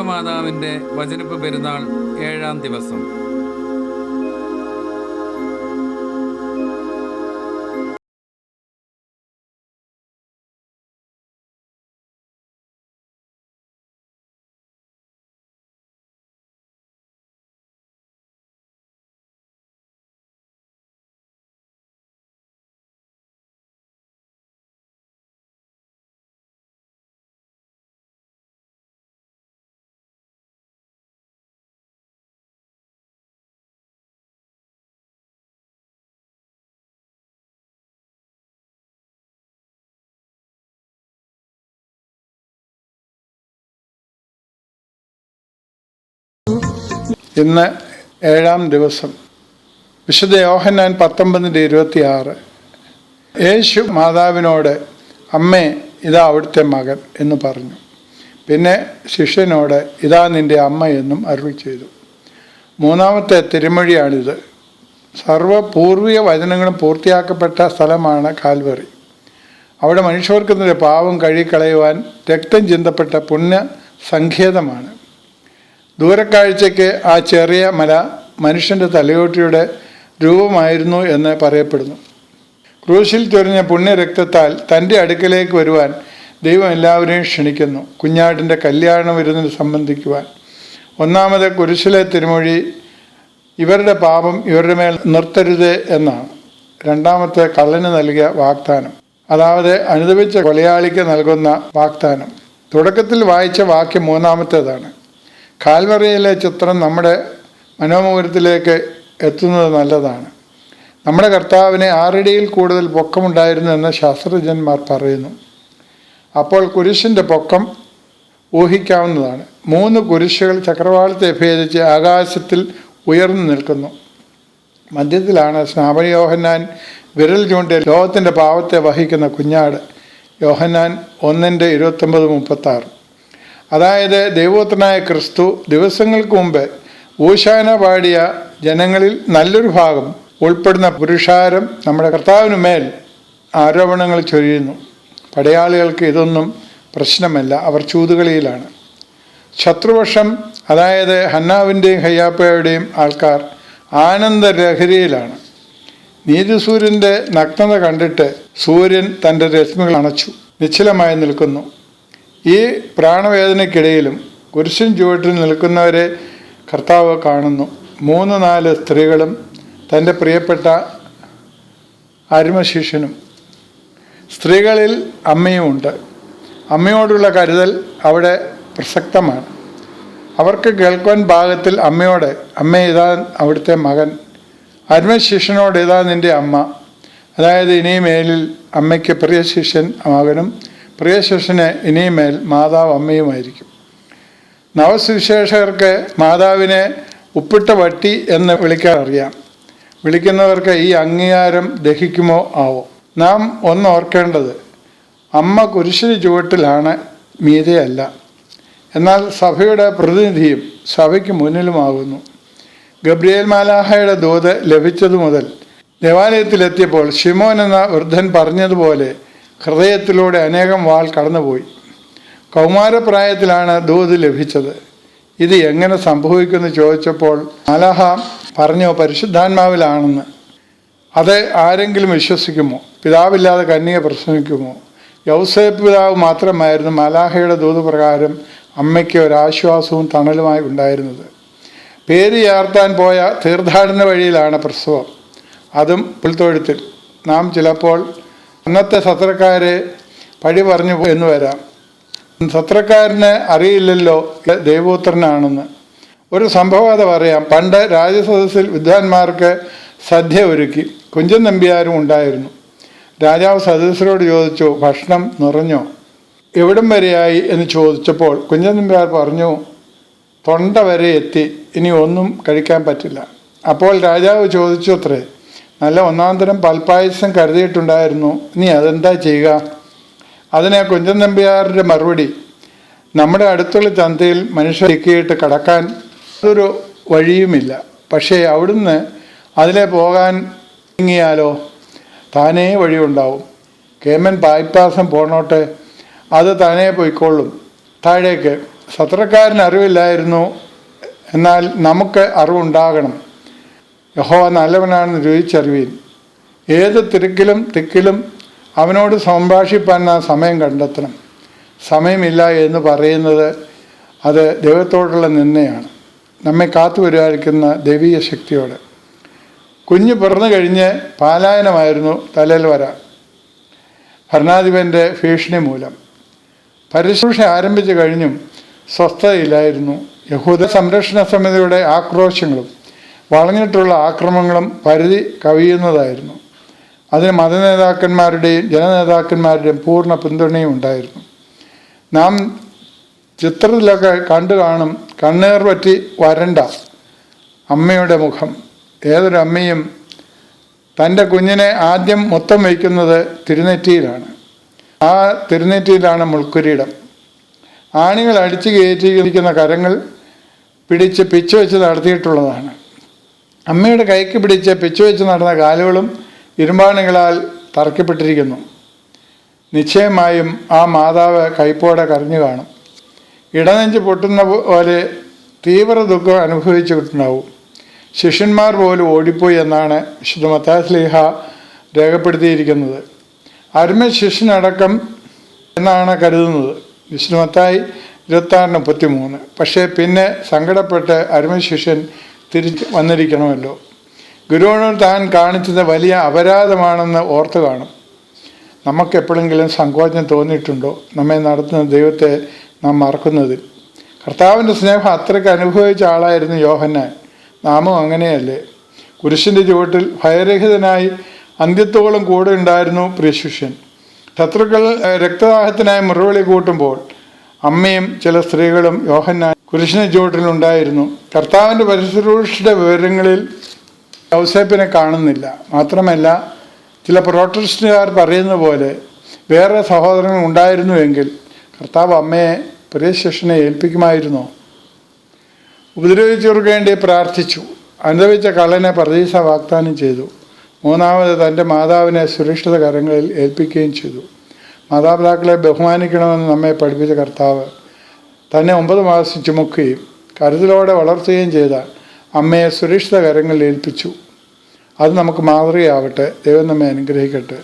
ദൈവമാതാവിൻ്റെ വചനപ്പ് പെരുന്നാൾ 7-ാം ദിവസം. ഇന്ന് 7-ാം ദിവസം. വിശുദ്ധ യോഹന്നാൻ 19:26. യേശു മാതാവിനോട്, അമ്മേ, ഇതാ അവിടുത്തെ മകൻ എന്ന് പറഞ്ഞു. പിന്നെ ശിഷ്യനോട്, ഇതാ നിൻ്റെ അമ്മ എന്നും അരുളി ചെയ്തു. 3-ാമത്തെ തിരുമൊഴിയാണിത്. സർവ്വപൂർവിക വചനങ്ങളും പൂർത്തിയാക്കപ്പെട്ട സ്ഥലമാണ് കാൽവറി. അവിടെ മനുഷ്യവർക്കെതിരെ പാവം കഴുകിക്കളയുവാൻ രക്തം ചിന്തപ്പെട്ട പുണ്യ സങ്കേതമാണ്. ദൂരക്കാഴ്ചയ്ക്ക് ആ ചെറിയ മല മനുഷ്യൻ്റെ തലയോട്ടിയുടെ രൂപമായിരുന്നു എന്ന് പറയപ്പെടുന്നു. ക്രൂശിൽ ചൊരിഞ്ഞ പുണ്യരക്തത്താൽ തൻ്റെ അടുക്കലേക്ക് വരുവാൻ ദൈവം എല്ലാവരെയും ക്ഷണിക്കുന്നു, കുഞ്ഞാടിൻ്റെ കല്യാണ വിരുന്നിൽ സംബന്ധിക്കുവാൻ. 1-ാമത് കുരിശിലെ തിരുമൊഴി ഇവരുടെ പാപം ഇവരുടെ മേൽ നിർത്തരുത് എന്നാണ്. 2-ാമത്തെ കള്ളന് നൽകിയ വാഗ്ദാനം, അതായത് അനുദപിച്ച കൊലയാളിക്ക് നൽകുന്ന വാഗ്ദാനം. തുടക്കത്തിൽ വായിച്ച വാക്യം 3-ാമത്തേതാണ്. കാൽവറിയിലെ ചിത്രം നമ്മുടെ മനോമുഖരത്തിലേക്ക് എത്തുന്നത് നല്ലതാണ്. നമ്മുടെ കർത്താവിന് 6 അടിയിൽ കൂടുതൽ പൊക്കമുണ്ടായിരുന്നു എന്ന് ശാസ്ത്രജ്ഞന്മാർ പറയുന്നു. അപ്പോൾ കുരിശിൻ്റെ പൊക്കം ഊഹിക്കാവുന്നതാണ്. 3 കുരിശുകൾ ചക്രവാളത്തെ ഭേദിച്ച് ആകാശത്തിൽ ഉയർന്നു നിൽക്കുന്നു. മധ്യത്തിലാണ് സ്നാപക യോഹന്നാൻ വിരൽ ചൂണ്ടിയ ലോകത്തിൻ്റെ പാവത്തെ വഹിക്കുന്ന കുഞ്ഞാട്. യോഹന്നാൻ 1:29-36. അതായത് ദൈവോത്തനായ ക്രിസ്തു ദിവസങ്ങൾക്ക് മുമ്പ് ഊശാന പാടിയ ജനങ്ങളിൽ നല്ലൊരു ഭാഗം ഉൾപ്പെടുന്ന പുരുഷാരം നമ്മുടെ കർത്താവിന് മേൽ ആരോപണങ്ങൾ ചൊരിയുന്നു. പടയാളികൾക്ക് ഇതൊന്നും പ്രശ്നമല്ല, അവർ ചൂതുകളിയിലാണ്. ശത്രുപക്ഷം, അതായത് ഹന്നാവിൻ്റെയും ഹയ്യാപ്പയുടെയും ആൾക്കാർ ആനന്ദലഹരിയിലാണ്. നീതിസൂര്യൻ്റെ നഗ്നത കണ്ടിട്ട് സൂര്യൻ തൻ്റെ രശ്മികൾ അണച്ചു നിശ്ചലമായി നിൽക്കുന്നു. ഈ പ്രാണവേദനയ്ക്കിടയിലും കുരിശിൻ ചുവട്ടിൽ നിൽക്കുന്നവരെ കർത്താവ് കാണുന്നു. 3-4 സ്ത്രീകളും തൻ്റെ പ്രിയപ്പെട്ട അരുമശിഷ്യനും. സ്ത്രീകളിൽ അമ്മയുമുണ്ട്. അമ്മയോടുള്ള കരുതൽ അവിടെ പ്രസക്തമാണ്. അവർക്ക് കേൾക്കുവാൻ പാകത്തിൽ അമ്മയോട്, അമ്മേ, ഇതാ അവിടുത്തെ മകൻ. അരുമശിഷ്യനോട്, ഇതാ നിൻ്റെ അമ്മ. അതായത് ഇനിമേലിൽ അമ്മയ്ക്ക് പ്രിയ ശിഷ്യൻ മകനും പ്രിയ ശിഷ്യന് ഇനിമേൽ മാതാവ് അമ്മയുമായിരിക്കും. നവസുവിശേഷകർക്ക് മാതാവിനെ ഉപ്പിട്ട വട്ടി എന്ന് വിളിക്കാറിയാം. വിളിക്കുന്നവർക്ക് ഈ അംഗീകാരം ദഹിക്കുമോ ആവോ. നാം ഒന്ന് ഓർക്കേണ്ടത്, അമ്മ കുരിശിന് ചുവട്ടിലാണ്, മീതയല്ല. എന്നാൽ സഭയുടെ പ്രതിനിധിയും സഭയ്ക്ക് മുന്നിലുമാകുന്നു. ഗബ്രിയേൽ മാലാഹയുടെ ദൂത് ലഭിച്ചതു മുതൽ ദേവാലയത്തിലെത്തിയപ്പോൾ ശിമോൻ എന്ന വൃദ്ധൻ പറഞ്ഞതുപോലെ ഹൃദയത്തിലൂടെ അനേകം വാൾ കടന്നുപോയി. കൗമാരപ്രായത്തിലാണ് ദൂത് ലഭിച്ചത്. ഇത് എങ്ങനെ സംഭവിക്കുമെന്ന് ചോദിച്ചപ്പോൾ മാലാഹ പറഞ്ഞു, പരിശുദ്ധാത്മാവിലാണെന്ന്. അത് ആരെങ്കിലും വിശ്വസിക്കുമോ? പിതാവില്ലാതെ കന്യക പ്രസവിക്കുമോ? യൗസേപ്പ് പിതാവ് മാത്രമായിരുന്നു മാലാഹയുടെ ദൂത് പ്രകാരം അമ്മയ്ക്ക് ഒരാശ്വാസവും തണലുമായി ഉണ്ടായിരുന്നത്. പേര് ചേർത്താൻ പോയ തീർത്ഥാടന വഴിയിലാണ് പ്രസവം, അതും പുൽത്തൊഴുത്തിൽ. നാം ചിലപ്പോൾ അന്നത്തെ സത്രക്കാരെ പഴി പറഞ്ഞു എന്ന് വരാം. സത്രക്കാരന് അറിയില്ലല്ലോ ദൈവപുത്രനാണെന്ന്. ഒരു സംഭവകഥ പറയാം. പണ്ട് രാജസദസ്സിൽ വിദ്വാൻമാർക്ക് സദ്യ ഒരുക്കി. കുഞ്ചൻ നമ്പ്യാരും ഉണ്ടായിരുന്നു. രാജാവ് സദസ്യരോട് ചോദിച്ചു, ഭക്ഷണം നിറഞ്ഞോ? എവിടം വരെയായി എന്ന് ചോദിച്ചപ്പോൾ കുഞ്ചൻ നമ്പ്യാർ പറഞ്ഞു, തൊണ്ട വരെ എത്തി, ഇനി ഒന്നും കഴിക്കാൻ പറ്റില്ല. അപ്പോൾ രാജാവ് ചോദിച്ചു അത്രേ, നല്ല 1-ാം പാൽപ്പായസം കരുതിയിട്ടുണ്ടായിരുന്നു, നീ അതെന്താ ചെയ്യുക? അതിനെ കുഞ്ചൻ നമ്പ്യാരുടെ മറുപടി, നമ്മുടെ അടുത്തുള്ള ചന്തയിൽ മനുഷ്യർ തിക്കിയിട്ട് കടക്കാൻ ഒരു വഴിയുമില്ല. പക്ഷേ അവിടുന്ന് അതിലെ പോകാൻ ഇറങ്ങിയാലോ, താനേ വഴിയുണ്ടാവും. കേമൻ പായ്പാസം പോണോട്ടെ, അത് താനേ പോയിക്കൊള്ളും. താഴേക്ക് സത്രക്കാരന് അറിവില്ലായിരുന്നു, എന്നാൽ നമുക്ക് അറിവുണ്ടാകണം. യഹോവ നല്ലവനാണെന്ന് രുചിച്ചറിവീൻ. ഏത് തിക്കിലും അവനോട് സംഭാഷിപ്പാൻ നാം സമയം കണ്ടെത്തണം. സമയമില്ല എന്ന് പറയുന്നത് അത് ദൈവത്തോടുള്ള നിന്ദയാണ്, നമ്മെ കാത്തു പരിപാലിക്കുന്ന ദൈവീയ ശക്തിയോട്. കുഞ്ഞ് പിറന്നു കഴിഞ്ഞ് പാലായനമായിരുന്നു തലയിൽ വര. ഭരണാധിപൻ്റെ ഭീഷണി മൂലം പരിശുശ്രൂഷ ആരംഭിച്ചു കഴിഞ്ഞും സ്വസ്ഥതയില്ലായിരുന്നു. യഹൂദ സംരക്ഷണ സമിതിയുടെ ആക്രോശങ്ങളും വളഞ്ഞിട്ടുള്ള ആക്രമണങ്ങളും പരിധി കവിയുന്നതായിരുന്നു. അതിന് മതനേതാക്കന്മാരുടെയും ജനനേതാക്കന്മാരുടെയും പൂർണ്ണ പിന്തുണയും ഉണ്ടായിരുന്നു. നാം ചിത്രത്തിലൊക്കെ കണ്ടു കാണും കണ്ണീർ പറ്റി വരണ്ട അമ്മയുടെ മുഖം. ഏതൊരു അമ്മയും തൻ്റെ കുഞ്ഞിനെ ആദ്യം മുത്തം വയ്ക്കുന്നത് തിരുനെറ്റിയിലാണ്. ആ തിരുനെറ്റിയിലാണ് മുൾക്കുരീടം. ആണികൾ അടിച്ചു കയറ്റിയിരിക്കുന്ന കരങ്ങൾ പിടിച്ച് പിച്ചു വെച്ച് നടത്തിയിട്ടുള്ളതാണ്. അമ്മയുടെ കൈക്ക് പിടിച്ച് പിച്ചു വെച്ച് നടന്ന കാലുകളും ഇരുമ്പാണികളാൽ തറയ്ക്കപ്പെട്ടിരിക്കുന്നു. നിശ്ചയമായും ആ മാതാവ് കൈപ്പോടെ കരഞ്ഞു കാണും. ഇടനെഞ്ച് പൊട്ടുന്ന പോലെ തീവ്ര ദുഃഖം അനുഭവിച്ചിട്ടുണ്ടാവും. ശിഷ്യന്മാർ പോലും ഓടിപ്പോയി എന്നാണ് വിശുദ്ധ മത്തായി ശ്ലീഹ രേഖപ്പെടുത്തിയിരിക്കുന്നത്. അരുമ ശിഷ്യനടക്കം എന്നാണ് കരുതുന്നത്. വിശുദ്ധ മത്തായി 26:33. പക്ഷേ പിന്നെ സങ്കടപ്പെട്ട് അരുമ ശിഷ്യൻ തിരിച്ച് വന്നിരിക്കണമല്ലോ. ഗുരുവിനോട് താൻ കാണിച്ചത് വലിയ അപരാധമാണെന്ന് ഓർത്തു കാണും. നമുക്കെപ്പോഴെങ്കിലും സങ്കോചം തോന്നിയിട്ടുണ്ടോ നമ്മെ നടത്തുന്ന ദൈവത്തെ നാം മറക്കുന്നതിൽ? കർത്താവിൻ്റെ സ്നേഹം അത്രയ്ക്ക് അനുഭവിച്ച ആളായിരുന്നു യോഹന്നാൻ. നാമും അങ്ങനെയല്ലേ? കുരിശിൻ്റെ ചുവട്ടിൽ ഭയരഹിതനായി അന്ത്യത്തോളം കൂടെ ഉണ്ടായിരുന്നു പ്രിയശിഷ്യൻ. ശത്രുക്കൾ രക്തദാഹത്തിനായി മുറവിളി കൂട്ടുമ്പോൾ അമ്മയും ചില സ്ത്രീകളും യോഹന്നാൻ കുരിശിന് ചുവട്ടിലുണ്ടായിരുന്നു. കർത്താവിൻ്റെ പരിശുശ്രൂഷയുടെ വിവരങ്ങളിൽ ഔസേപ്പിനെ കാണുന്നില്ല. മാത്രമല്ല, ചില പ്രൊട്ടസ്റ്റുകാർ പറയുന്ന പോലെ വേറെ സഹോദരങ്ങൾ ഉണ്ടായിരുന്നുവെങ്കിൽ കർത്താവ് അമ്മയെ പ്രിയശിഷ്യനെ ഏൽപ്പിക്കുമായിരുന്നോ? ഉപദ്രവിച്ചവർക്ക് വേണ്ടി പ്രാർത്ഥിച്ചു. അനുഭവിച്ച കള്ളനെ പർദീസ വാഗ്ദാനം ചെയ്തു. മൂന്നാമത് തൻ്റെ മാതാവിനെ സുരക്ഷിത കരങ്ങളിൽ ഏൽപ്പിക്കുകയും ചെയ്തു. മാതാപിതാക്കളെ ബഹുമാനിക്കണമെന്ന് നമ്മെ പഠിപ്പിച്ച കർത്താവ് തന്നെ 9 മാസം ചുമക്കുകയും കരുതലോടെ വളർത്തുകയും ചെയ്ത അമ്മയെ സുരക്ഷിത കരങ്ങളിൽ ഏൽപ്പിച്ചു. അത് നമുക്ക് മാതൃകയാവട്ടെ. ദൈവം നമ്മെ അനുഗ്രഹിക്കട്ടെ.